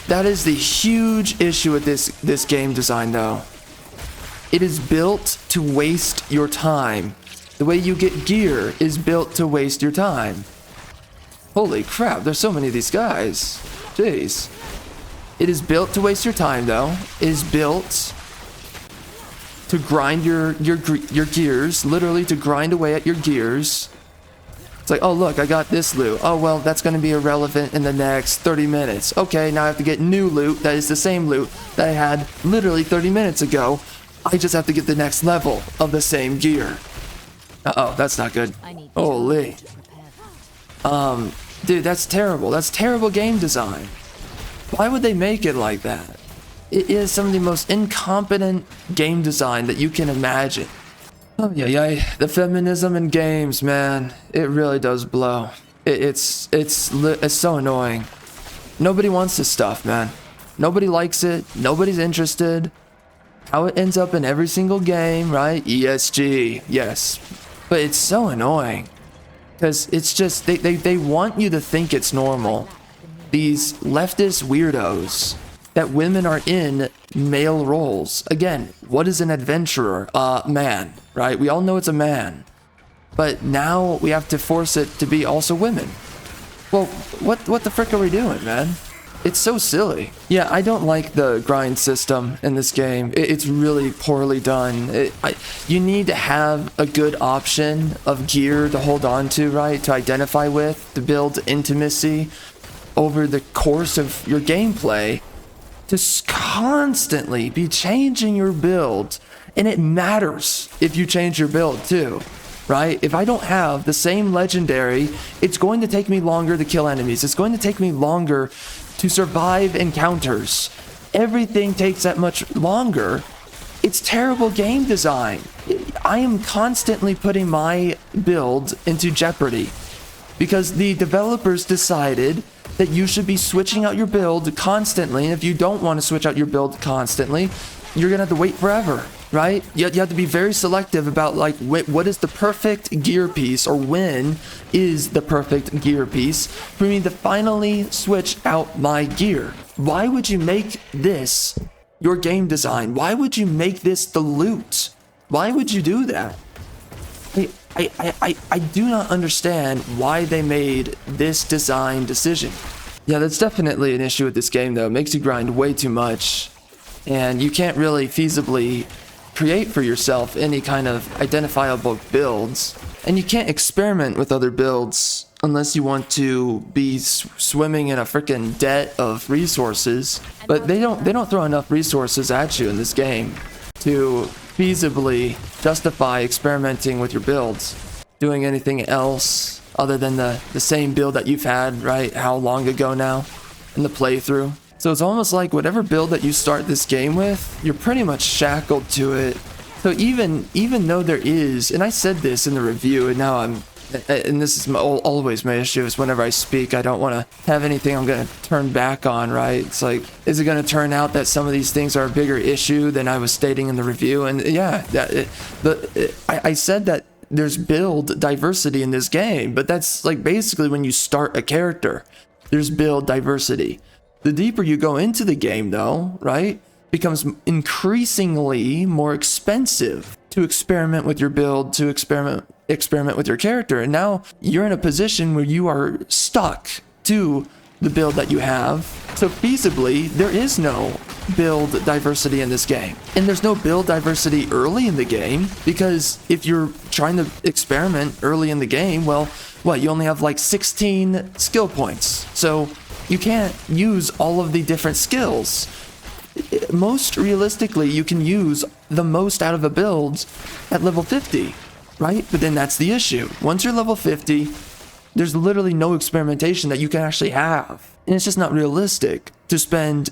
That is the huge issue with this game design, though. It is built to waste your time. The way you get gear is built to waste your time. Holy crap, there's so many of these guys. Jeez. It is built to waste your time, though. It is built to grind your gears, literally to grind away at your gears. It's like, oh look, I got this loot. Oh well, that's going to be irrelevant in the next 30 minutes. Okay, now I have to get new loot that is the same loot that I had literally 30 minutes ago. I just have to get the next level of the same gear. Uh-oh, that's not good. Holy. Dude, that's terrible. That's terrible game design. Why would they make it like that? It is some of the most incompetent game design that you can imagine. Oh yeah, the feminism in games, man, it really does blow. It's so annoying. Nobody wants this stuff, man. Nobody likes it. Nobody's interested. How it ends up in every single game, right? ESG, yes. But it's so annoying because it's just they want you to think it's normal. These leftist weirdos that women are in male roles. Again, what is an adventurer? Man, right? We all know it's a man. But now we have to force it to be also women. Well, what the frick are we doing, man? It's so silly. Yeah, I don't like the grind system in this game. It's really poorly done. You need to have a good option of gear to hold on to, right? To identify with, to build intimacy over the course of your gameplay. To constantly be changing your build. And it matters if you change your build too, right? If I don't have the same legendary, it's going to take me longer to kill enemies. It's going to take me longer to survive encounters. Everything takes that much longer. It's terrible game design. I am constantly putting my build into jeopardy because the developers decided that you should be switching out your build constantly. And if you don't want to switch out your build constantly, you're gonna have to wait forever, right? You have to be very selective about like what is the perfect gear piece, or when is the perfect gear piece for me to finally switch out my gear. Why would you make this your game design? Why would you make this the loot? Why would you do that? I do not understand why they made this design decision. Yeah, that's definitely an issue with this game, though. It makes you grind way too much, and you can't really feasibly create for yourself any kind of identifiable builds, and you can't experiment with other builds unless you want to be swimming in a freaking debt of resources. But they don't throw enough resources at you in this game to feasibly justify experimenting with your builds, doing anything else other than the same build that you've had, right? How long ago now in the playthrough? So it's almost like whatever build that you start this game with, you're pretty much shackled to it. So even though there is, and I said this in the review, and now and this is always my issue, is whenever I speak, I don't want to have anything I'm going to turn back on, right? It's like, is it going to turn out that some of these things are a bigger issue than I was stating in the review? And yeah, I said that there's build diversity in this game, but that's like basically when you start a character, there's build diversity. The deeper you go into the game, though, right, becomes increasingly more expensive to experiment with your build, to experiment with your character. And now you're in a position where you are stuck to the build that you have. So feasibly, there is no build diversity in this game. And there's no build diversity early in the game, because if you're trying to experiment early in the game, well, what, you only have like 16 skill points. So you can't use all of the different skills. Most realistically, you can use the most out of a build at level 50, right? But then that's the issue. Once you're level 50, there's literally no experimentation that you can actually have. And it's just not realistic to spend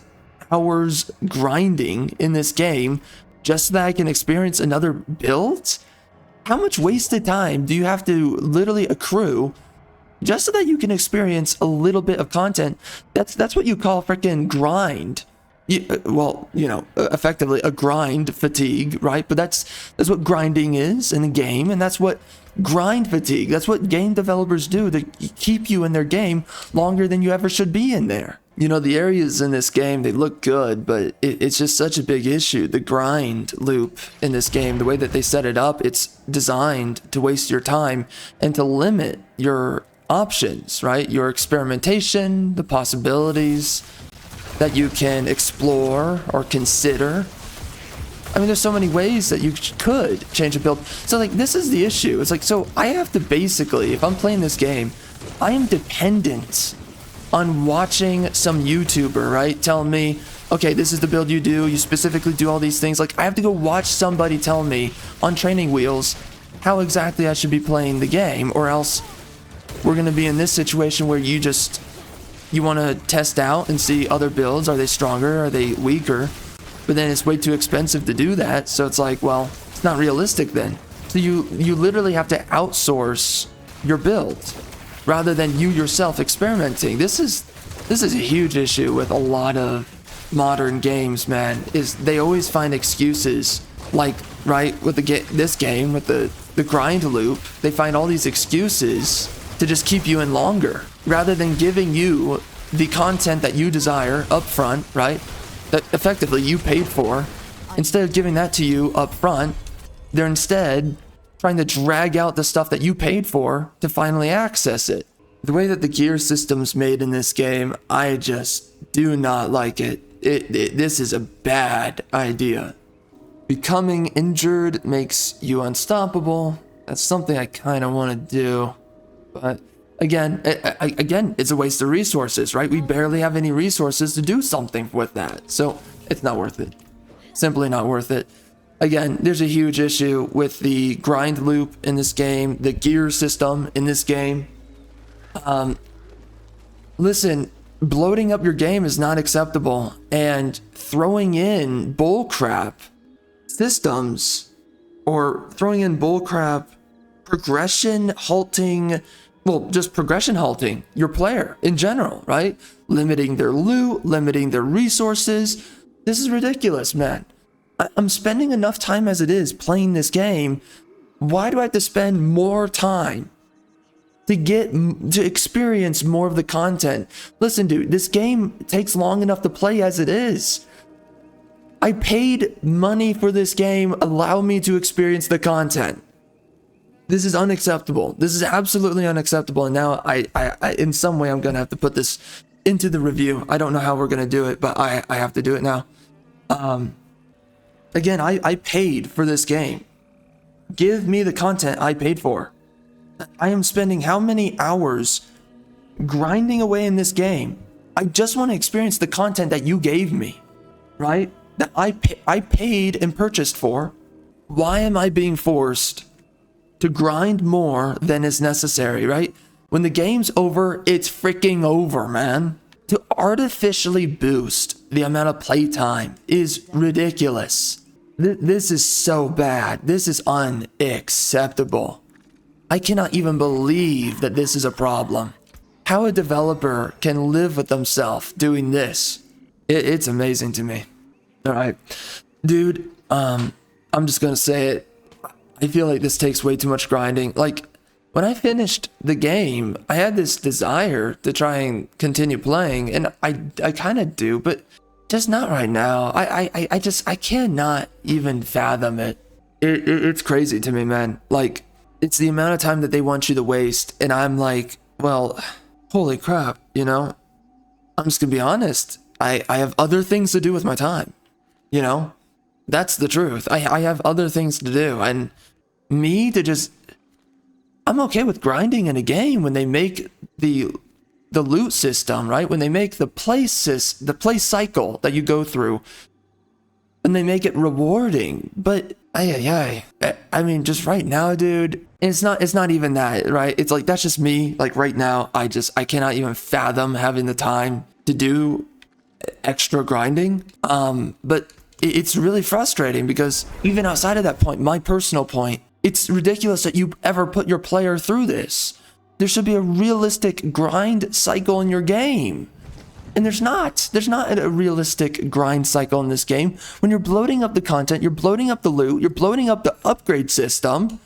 hours grinding in this game just so that I can experience another build? How much wasted time do you have to literally accrue just so that you can experience a little bit of content? That's what you call freaking grind. Well, you know, effectively a grind fatigue, right? But that's what grinding is in a game, and that's what grind fatigue, that's what game developers do to keep you in their game longer than you ever should be in there. You know, the areas in this game, they look good, but it's just such a big issue. The grind loop in this game, the way that they set it up, it's designed to waste your time and to limit your options, right? Your experimentation, the possibilities that you can explore or consider. I mean, there's so many ways that you could change a build. So like, this is the issue. It's like, so I have to basically, if I'm playing this game, I am dependent on watching some YouTuber, right? Telling me, okay, this is the build you do. You specifically do all these things. Like, I have to go watch somebody tell me on training wheels how exactly I should be playing the game, or else we're going to be in this situation where you want to test out and see other builds. Are they stronger? Are they weaker? But then it's way too expensive to do that. So it's like, well, it's not realistic then. So you literally have to outsource your build rather than you yourself experimenting. This is a huge issue with a lot of modern games, man, is they always find excuses. Like, right, with this game, with the grind loop, they find all these excuses to just keep you in longer, rather than giving you the content that you desire up front, right? That effectively you paid for. Instead of giving that to you up front, they're instead trying to drag out the stuff that you paid for to finally access it. The way that the gear system's made in this game, I just do not like it. This is a bad idea. Becoming injured makes you unstoppable. That's something I kind of want to do. But again, it's a waste of resources, right? We barely have any resources to do something with that. So it's not worth it. Simply not worth it. Again, there's a huge issue with the grind loop in this game, the gear system in this game. Listen, bloating up your game is not acceptable, and throwing in bullcrap systems, or throwing in bullcrap progression halting, well, just progression halting your player in general, right? Limiting their loot, limiting their resources. This is ridiculous, man. I'm spending enough time as it is playing this game. Why do I have to spend more time to experience more of the content? Listen, dude, this game takes long enough to play as it is. I paid money for this game. Allow me to experience the content. This is unacceptable. This is absolutely unacceptable. And now I in some way, I'm going to have to put this into the review. I don't know how we're going to do it, but I have to do it now. Again, I paid for this game. Give me the content I paid for. I am spending how many hours grinding away in this game? I just want to experience the content that you gave me, right? That I paid and purchased for. Why am I being forced to grind more than is necessary, right? When the game's over, it's freaking over, man. To artificially boost the amount of playtime is ridiculous. This is so bad. This is unacceptable. I cannot even believe that this is a problem. How a developer can live with themselves doing this. It's amazing to me. All right, dude, I'm just gonna say it. I feel like this takes way too much grinding. Like, when I finished the game, I had this desire to try and continue playing, and I kind of do, but just not right now. I cannot even fathom it. It's crazy to me, man. Like, it's the amount of time that they want you to waste, and I'm like, well, holy crap, you know? I'm just gonna be honest. I have other things to do with my time, you know? That's the truth. I have other things to do, and me to just... I'm okay with grinding in a game when they make the loot system, right? When they make the play cycle that you go through, and they make it rewarding. But I mean, just right now, dude, it's not even that, right? It's like, that's just me. Like, right now, I cannot even fathom having the time to do extra grinding. But it's really frustrating, because even outside of that point, my personal point, it's ridiculous that you ever put your player through this. There should be a realistic grind cycle in your game. And there's not a realistic grind cycle in this game. When you're bloating up the content, you're bloating up the loot, you're bloating up the upgrade system,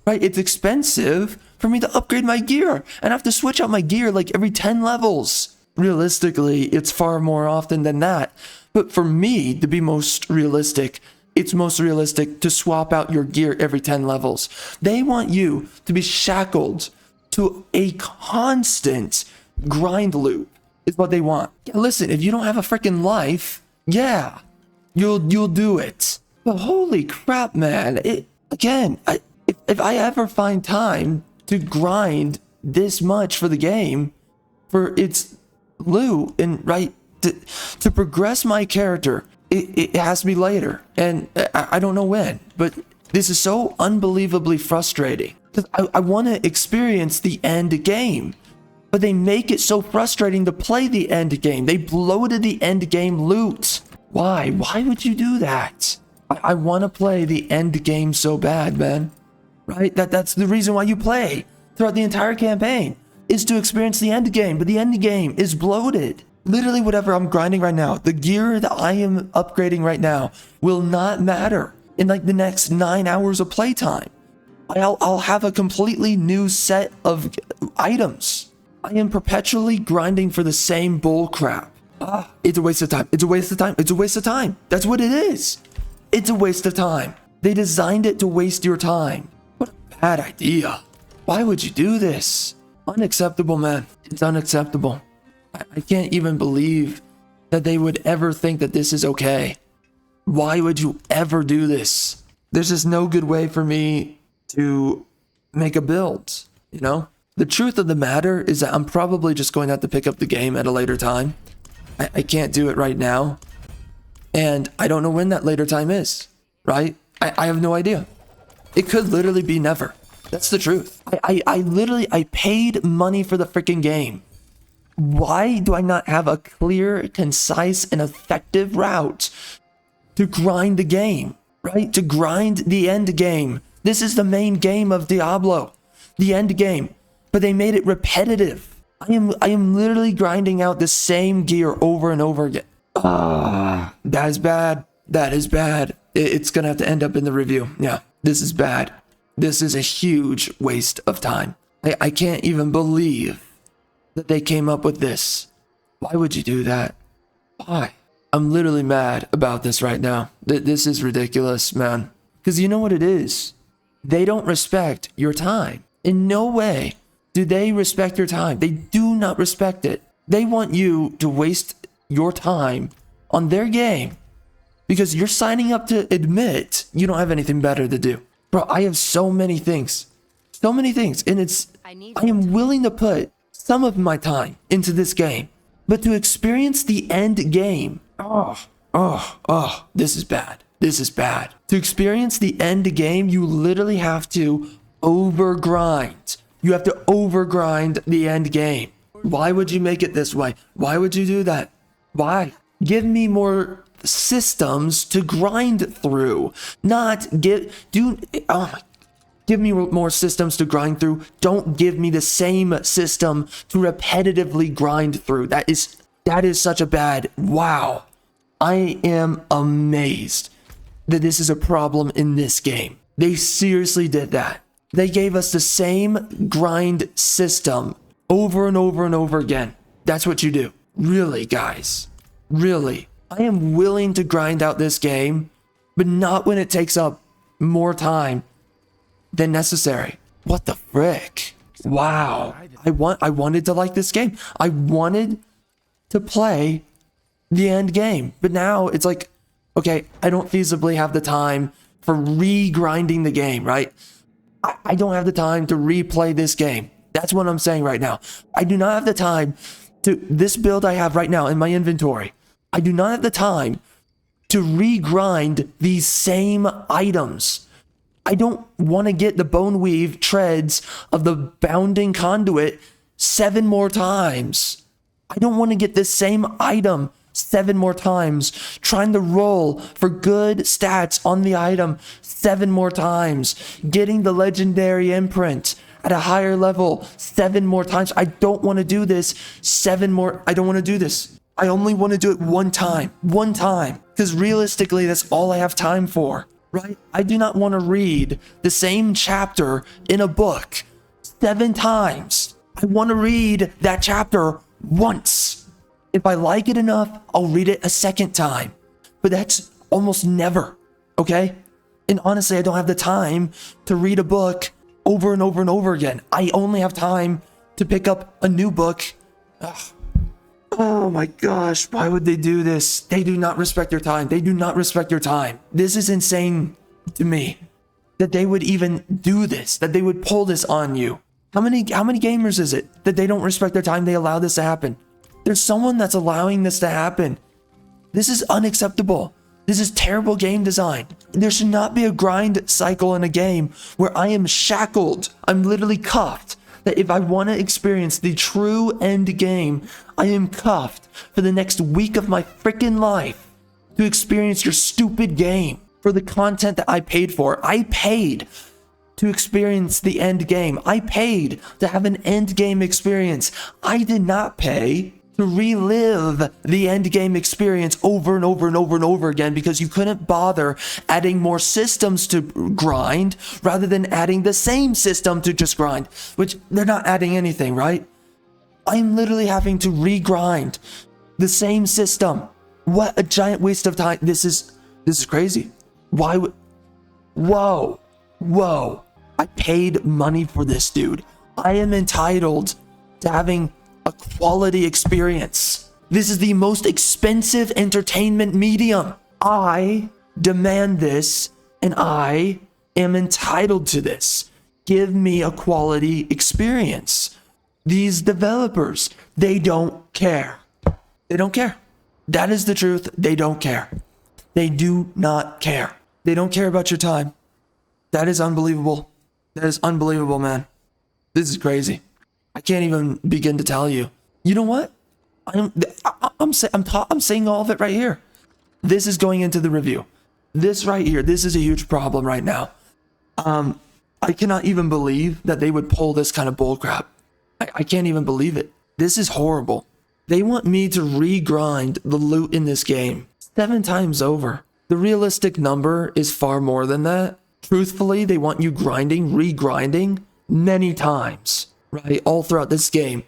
right? It's expensive for me to upgrade my gear, and I have to switch out my gear like every 10 levels. realistically, it's far more often than that. But for me, to be most realistic, it's most realistic to swap out your gear every 10 levels. They want you to be shackled to a constant grind loop is what they want. Yeah, listen, if you don't have a freaking life, yeah, you'll do it. But holy crap, man. If I ever find time to grind this much for the game, for its loot, and to progress my character, it has to be later. And I don't know when, but this is so unbelievably frustrating. Because I want to experience the end game, but they make it so frustrating to play the end game. They bloated the end game loot. Why? Why would you do that? I want to play the end game so bad, man. Right? That's the reason why you play throughout the entire campaign, is to experience the end game. But the end game is bloated. Literally whatever I'm grinding right now, the gear that I am upgrading right now will not matter in like the next 9 hours of playtime. I'll have a completely new set of items. I am perpetually grinding for the same bull crap. It's a waste of time. It's a waste of time. It's a waste of time. That's what it is. It's a waste of time. They designed it to waste your time. What a bad idea. Why would you do this? Unacceptable, man. It's unacceptable. I can't even believe that they would ever think that this is okay. Why would you ever do this? There's just no good way for me to make a build, you know? The truth of the matter is that I'm probably just going to have to pick up the game at a later time. I can't do it right now. And I don't know when that later time is, right? I have no idea. It could literally be never. That's the truth. I paid money for the freaking game. Why do I not have a clear, concise, and effective route to grind the game, right? To grind the end game. This is the main game of Diablo, the end game, but they made it repetitive. I am literally grinding out the same gear over and over again. That is bad. That is bad. It's gonna have to end up in the review. Yeah, this is bad. This is a huge waste of time. I can't even believe that they came up with this. Why would you do that? Why? I'm literally mad about this right now. This is ridiculous, man. Because you know what it is? They don't respect your time. In no way do they respect your time. They do not respect it. They want you to waste your time on their game because you're signing up to admit you don't have anything better to do. Bro, I have so many things. So many things. And I am willing to put some of my time into this game. But to experience the end game, this is bad. This is bad. To experience the end game, you literally have to overgrind. You have to overgrind the end game. Why would you make it this way? Why would you do that? Why? Give me more systems to grind through. Give me more systems to grind through. Don't give me the same system to repetitively grind through. That is such a bad, wow. I am amazed that this is a problem in this game. They seriously did that. They gave us the same grind system over and over and over again. That's what you do. Really, guys. Really. I am willing to grind out this game, but not when it takes up more time than necessary. What the frick? Wow. I wanted to like this game. I wanted to play the end game. But now it's like, okay, I don't feasibly have the time for re-grinding the game, right? I don't have the time to replay this game. That's what I'm saying right now. I do not have the time to, this build I have right now in my inventory, I do not have the time to re-grind these same items. I don't want to get the bone weave treads of the bounding conduit 7 more times. I don't want to get this same item 7 more times, trying to roll for good stats on the item 7 more times, getting the legendary imprint at a higher level 7 more times. I don't want to do this 7 more. I don't want to do this. I only want to do it one time, because realistically, that's all I have time for, right? I do not want to read the same chapter in a book 7 times. I want to read that chapter once. If I like it enough, I'll read it a second time. But that's almost never, okay? And honestly, I don't have the time to read a book over and over and over again. I only have time to pick up a new book. Ugh. Oh my gosh, why would they do this? They do not respect your time. They do not respect your time. This is insane to me that they would even do this, that they would pull this on you. How many gamers is it that they don't respect their time? They allow this to happen. There's someone that's allowing this to happen. This is unacceptable. This is terrible game design. There should not be a grind cycle in a game where I am shackled. I'm literally cuffed. That if I want to experience the true end game, I am cuffed for the next week of my freaking life to experience your stupid game for the content that I paid for. I paid to experience the end game. I paid to have an end game experience. I did not pay to relive the end game experience over and over and over and over again because you couldn't bother adding more systems to grind rather than adding the same system to just grind, which they're not adding anything, right? I'm literally having to regrind the same system. What a giant waste of time. This is crazy. Why would, whoa. I paid money for this, dude. I am entitled to having a quality experience. This is the most expensive entertainment medium. I demand this and I am entitled to this. Give me a quality experience. These developers, they don't care. They don't care. That is the truth. They don't care. They do not care. They don't care about your time. That is unbelievable. That is unbelievable, man. This is crazy. I can't even begin to tell you. You know what? I'm saying all of it right here. This is going into the review. This right here, this is a huge problem right now. I cannot even believe that they would pull this kind of bullcrap. I can't even believe it. This is horrible. They want me to regrind the loot in this game 7 times over. The realistic number is far more than that. Truthfully, they want you regrinding many times. Right, all throughout this game.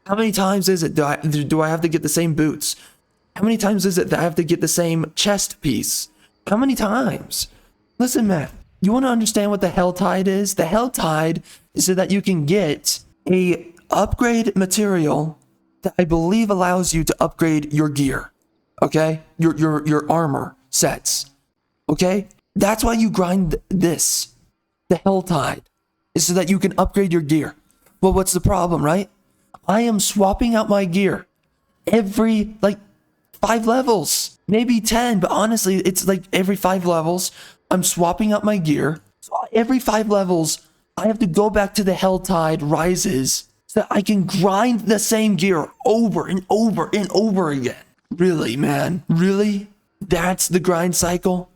How many times is it do I have to get the same boots? How many times is it that I have to get the same chest piece? How many times? Listen, man, you want to understand what the Hell Tide is? The Hell Tide is so that you can get a upgrade material that I believe allows you to upgrade your gear. Okay? Your armor sets. Okay? That's why you grind this. The Hell Tide is so that you can upgrade your gear. Well, what's the problem, right? I am swapping out my gear every, 5 levels. Maybe 10, but honestly, it's like every 5 levels, I'm swapping out my gear. So every 5 levels, I have to go back to the Hell Tide Rises so that I can grind the same gear over and over and over again. Really, man? Really? That's the grind cycle?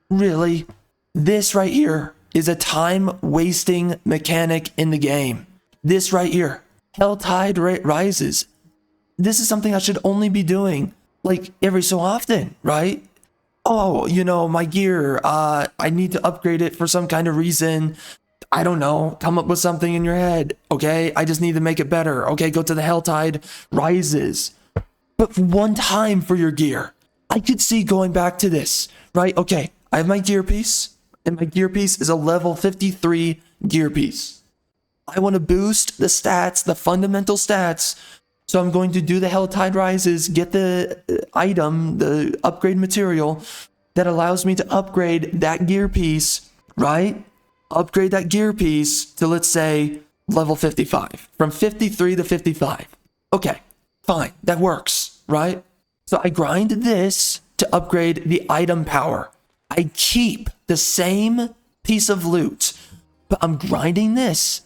Really? This right here is a time-wasting mechanic in the game. This right here, Hell Tide Rises. This is something I should only be doing every so often, right? Oh, my gear, I need to upgrade it for some kind of reason. I don't know, come up with something in your head, okay? I just need to make it better. Okay, go to the Hell Tide Rises. But one time for your gear. I could see going back to this, right? Okay, I have my gear piece, and my gear piece is a level 53 gear piece. I want to boost the stats, the fundamental stats. So I'm going to do the Hell Tide Rises, get the item, the upgrade material that allows me to upgrade that gear piece, right? Upgrade that gear piece to, let's say, level 55. From 53 to 55. Okay, fine. That works, right? So I grind this to upgrade the item power. I keep the same piece of loot, but I'm grinding this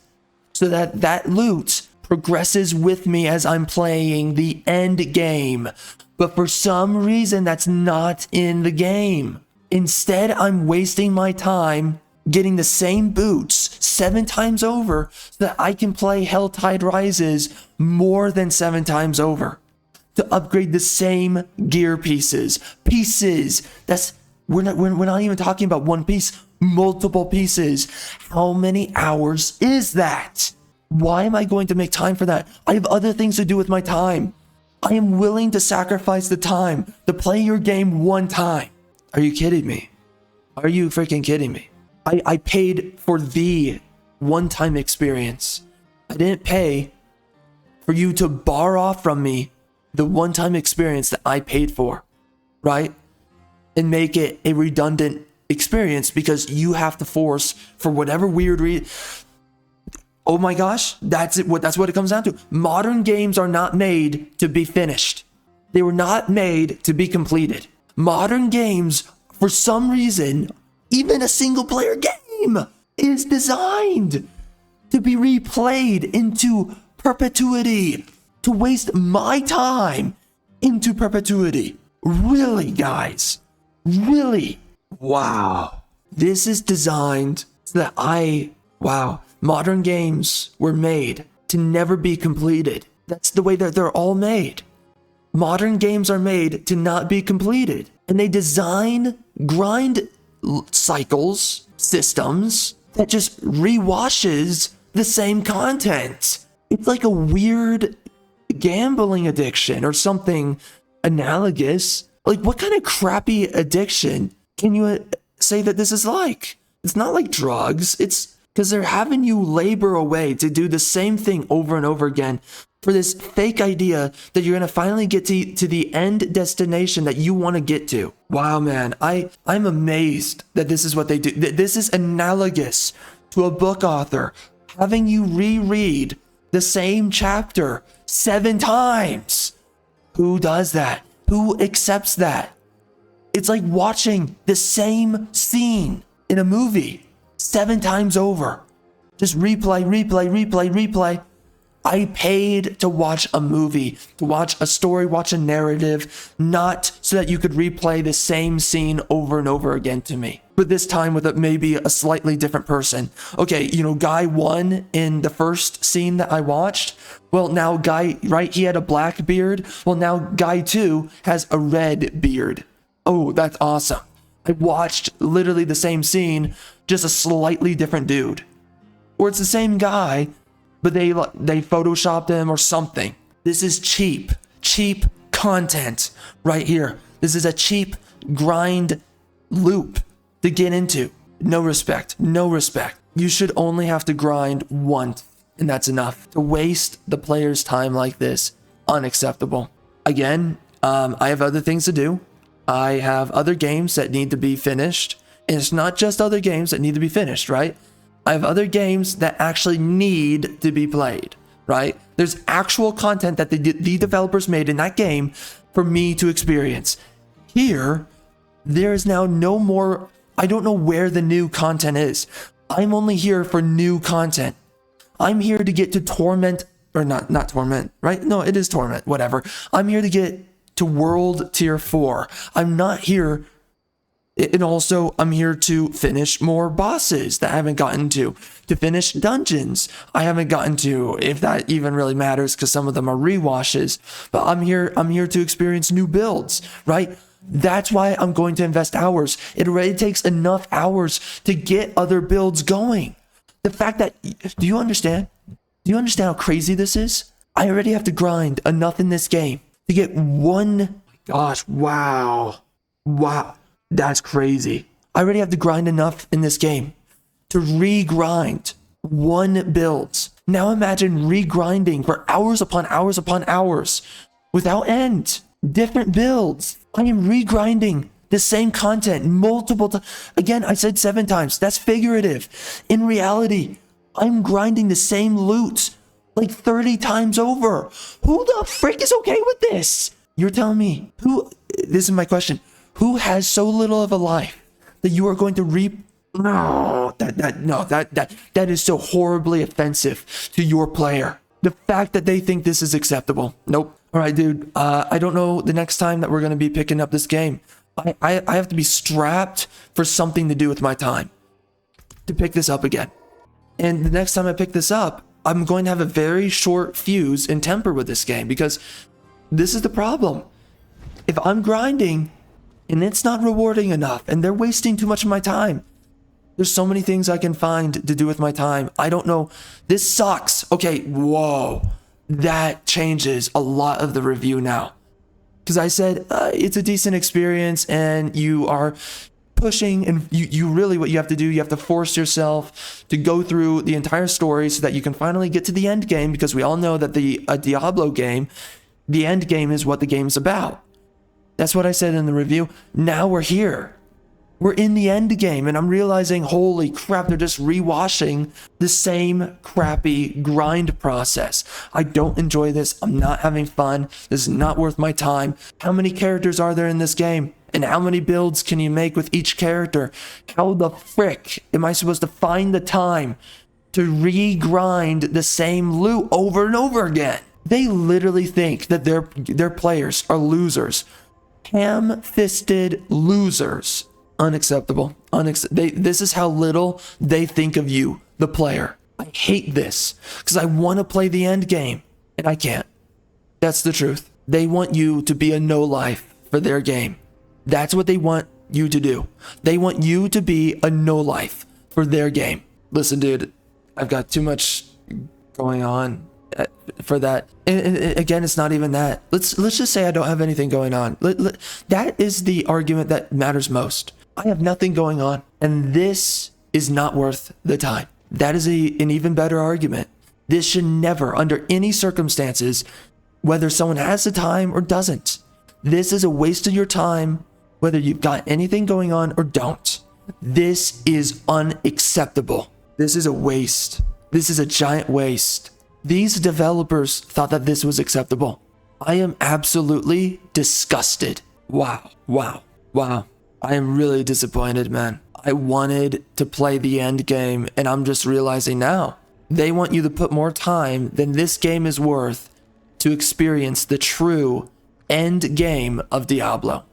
so that that loot progresses with me as I'm playing the end game. But for some reason, that's not in the game. Instead, I'm wasting my time getting the same boots 7 times over so that I can play Hell Tide Rises more than 7 times over to upgrade the same gear pieces. We're not even talking about one piece. Multiple pieces. How many hours is that? Why am I going to make time for that? I have other things to do with my time. I am willing to sacrifice the time to play your game one time. Are you kidding me? Are you freaking kidding me? I paid for the one-time experience. I didn't pay for you to bar off from me the one-time experience that I paid for, right? And make it a redundant experience because you have to force for whatever weird reason. Oh my gosh, that's it. That's what it comes down to. Modern games are not made to be finished. They were not made to be completed. Modern games, for some reason, even a single player game, is designed to be replayed into perpetuity, to waste my time into perpetuity. Really, guys? Really? Wow. This is designed so that wow. Modern games were made to never be completed. That's the way that they're all made. Modern games are made to not be completed. And they design grind cycles, systems, that just rewashes the same content. It's like a weird gambling addiction or something analogous. Like, what kind of crappy addiction can you say that this is like? It's not like drugs. It's because they're having you labor away to do the same thing over and over again for this fake idea that you're going to finally get to the end destination that you want to get to. Wow, man. I'm amazed that this is what they do. This is analogous to a book author having you reread the same chapter 7 times. Who does that? Who accepts that? It's like watching the same scene in a movie 7 times over. Just replay. I paid to watch a movie, to watch a story, watch a narrative, not so that you could replay the same scene over and over again to me. But this time with maybe a slightly different person. Okay, guy 1 in the first scene that I watched, well, now guy, right, he had a black beard. Well, now guy 2 has a red beard. Oh, that's awesome. I watched literally the same scene, just a slightly different dude. Or it's the same guy, but they photoshopped him or something. This is cheap content right here. This is a cheap grind loop to get into. No respect. You should only have to grind once, and that's enough. To waste the player's time like this, unacceptable. Again, I have other things to do. I have other games that need to be finished. And it's not just other games that need to be finished, right? I have other games that actually need to be played, right? There's actual content that the developers made in that game for me to experience. Here, there is now no more. I don't know where the new content is. I'm only here for new content. I'm here to get to Torment, or not Torment, right? No, it is Torment, whatever. I'm here to get to World Tier 4. I'm not here. And also, I'm here to finish more bosses that I haven't gotten to finish dungeons I haven't gotten to, if that even really matters, because some of them are rewashes. But I'm here to experience new builds, right? That's why I'm going to invest hours. It already takes enough hours to get other builds going. The fact that, do you understand? Do you understand how crazy this is? I already have to grind enough in this game to get one. Gosh, wow. That's crazy. I already have to grind enough in this game to re-grind one build. Now imagine re-grinding for hours upon hours upon hours without end. Different builds. I am re-grinding the same content multiple times. Again, I said 7 times. That's figurative. In reality, I'm grinding the same loot like 30 times over. Who the frick is okay with this? You're telling me this is my question. Who has so little of a life that you are going to that is so horribly offensive to your player. The fact that they think this is acceptable. Nope. All right, dude. I don't know the next time that we're going to be picking up this game. I have to be strapped for something to do with my time to pick this up again. And the next time I pick this up, I'm going to have a very short fuse and temper with this game, because this is the problem. If I'm grinding and it's not rewarding enough and they're wasting too much of my time, there's so many things I can find to do with my time. I don't know. This sucks. Okay, whoa. That changes a lot of the review now. Because I said, it's a decent experience and you are pushing, and you really, what you have to do, you have to force yourself to go through the entire story so that you can finally get to the end game, because we all know that a Diablo game, the end game is what the game's about. That's what I said in the review. Now we're here. We're in the end game, and I'm realizing, holy crap, they're just rewashing the same crappy grind process. I don't enjoy this. I'm not having fun. This is not worth my time. How many characters are there in this game? And how many builds can you make with each character? How the frick am I supposed to find the time to re-grind the same loot over and over again? They literally think that their players are losers. Ham-fisted losers. Unacceptable. This is how little they think of you, the player. I hate this because I want to play the end game and I can't. That's the truth. They want you to be a no-life for their game. That's what they want you to do. They want you to be a no-life for their game. Listen, dude, I've got too much going on for that. And again, it's not even that. Let's just say I don't have anything going on. That is the argument that matters most. I have nothing going on, and this is not worth the time. That is an even better argument. This should never, under any circumstances, whether someone has the time or doesn't, this is a waste of your time, whether you've got anything going on or don't. This is unacceptable. This is a waste. This is a giant waste. These developers thought that this was acceptable. I am absolutely disgusted. Wow. I am really disappointed, man. I wanted to play the end game, and I'm just realizing now they want you to put more time than this game is worth to experience the true end game of Diablo.